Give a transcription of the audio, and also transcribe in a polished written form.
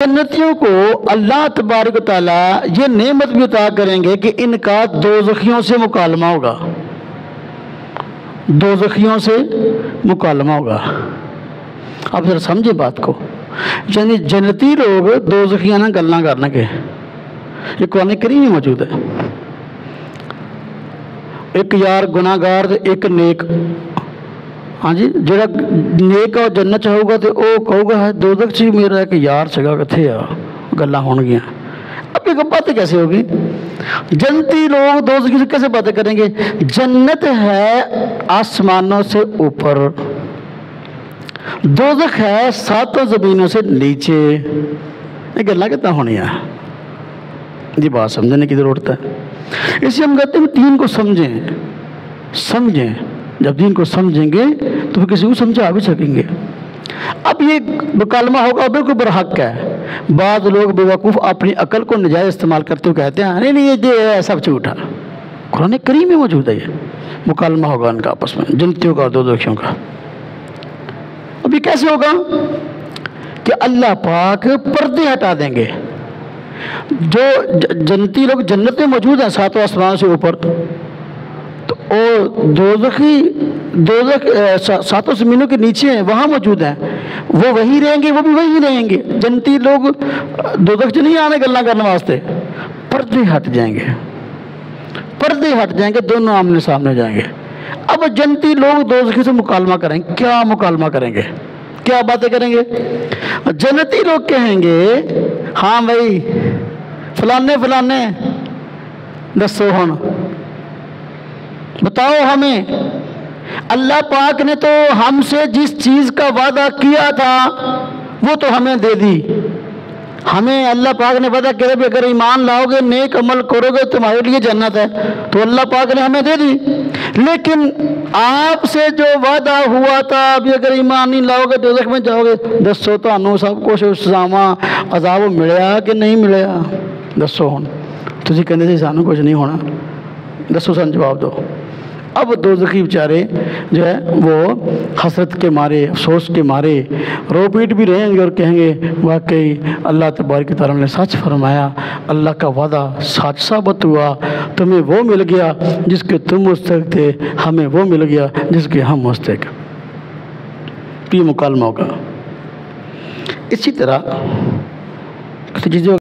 जन्नतियों को अल्लाह तबारक व तआला ये नेमत भी अता करेंगे कि इनका दोज़खियों से मुकालमा होगा, दोज़खियों से मुकालमा होगा। आप जरा समझे बात को, यानी जन्नती लोग दोज़खियां ना गल्लां करने के, ये कुरान करीम में मौजूद है। एक यार गुनाहगार ते एक नेक, हाँ जी, जरा नेक और जन्नत होगा तो वो कहूगा है दोज़ख च मेरा एक यार सगा किथे आ, गल्लां होणगियां। अब ये बातें कैसे होगी? जन्नती लोग दोज़खी से कैसे बातें करेंगे? जन्नत है आसमानों से ऊपर, दोज़ख है सातों ज़मीनों से नीचे। ये गल्लां कितना होणियां जी, बात समझने की जरूरत है। इसलिए हम कहते हैं दीन को समझें, समझें। जब दीन को समझेंगे तो फिर किसी को समझा भी सकेंगे। अब ये मुकालमा होगा बिल्कुल बरहक है। बाद लोग बेवकूफ़ अपनी अकल को नजायज़ इस्तेमाल करते हुए कहते हैं नहीं नहीं ये सब झूठा। कुरान करीम में मौजूद है ये मुकालमा होगा उनका आपस में, जन्नतियों का और दोज़खियों का। अब ये कैसे होगा कि अल्लाह पाक पर्दे हटा देंगे। जो जन्नती लोग जन्नत में मौजूद हैं सातों आसमान से ऊपर, तो दोज़ख सातों ज़मीनों के नीचे हैं, वहाँ मौजूद हैं, वो वही रहेंगे, वो भी वही रहेंगे। जन्नती लोग दोज़ख से नहीं आने गल्ला करने वास्ते, पर्दे हट जाएंगे, पर्दे हट जाएंगे, दोनों आमने सामने जाएंगे। अब जन्नती लोग दोज़खी से मुकालमा करेंगे। क्या मुकालमा करेंगे, क्या बातें करेंगे? जन्नती लोग कहेंगे हाँ भाई फलाने फलाने दसो हुण बताओ हमें, अल्लाह पाक ने तो हमसे जिस चीज़ का वादा किया था वो तो हमें दे दी। हमें अल्लाह पाक ने वादा किया भी अगर ईमान लाओगे नेक अमल करोगे तुम्हारे लिए जन्नत है, तो अल्लाह पाक ने हमें दे दी। लेकिन आपसे जो वादा हुआ था भी अगर ईमान नहीं लाओगे दोज़ख में जाओगे, दसो तुहानू सब कुछ सज़ावां अज़ाब मिलिया कि नहीं मिलिया? दसो हुण तुसीं कहंदे सी सानू कुछ नहीं होना, दसो सानू जवाब दो। अब दोज़खी बेचारे जो है वो हसरत के मारे, अफसोस के मारे रो पीट भी रहेंगे और कहेंगे वाकई अल्लाह तबारक व तआला ने सच फरमाया, अल्लाह का वादा सच साबित हुआ, तुम्हें वो मिल गया जिसके तुम मुस्तहिक़ थे, हमें वो मिल गया जिसके हम मुस्तहिक़। ये मुकालमा होगा। इसी तरह चीज़ें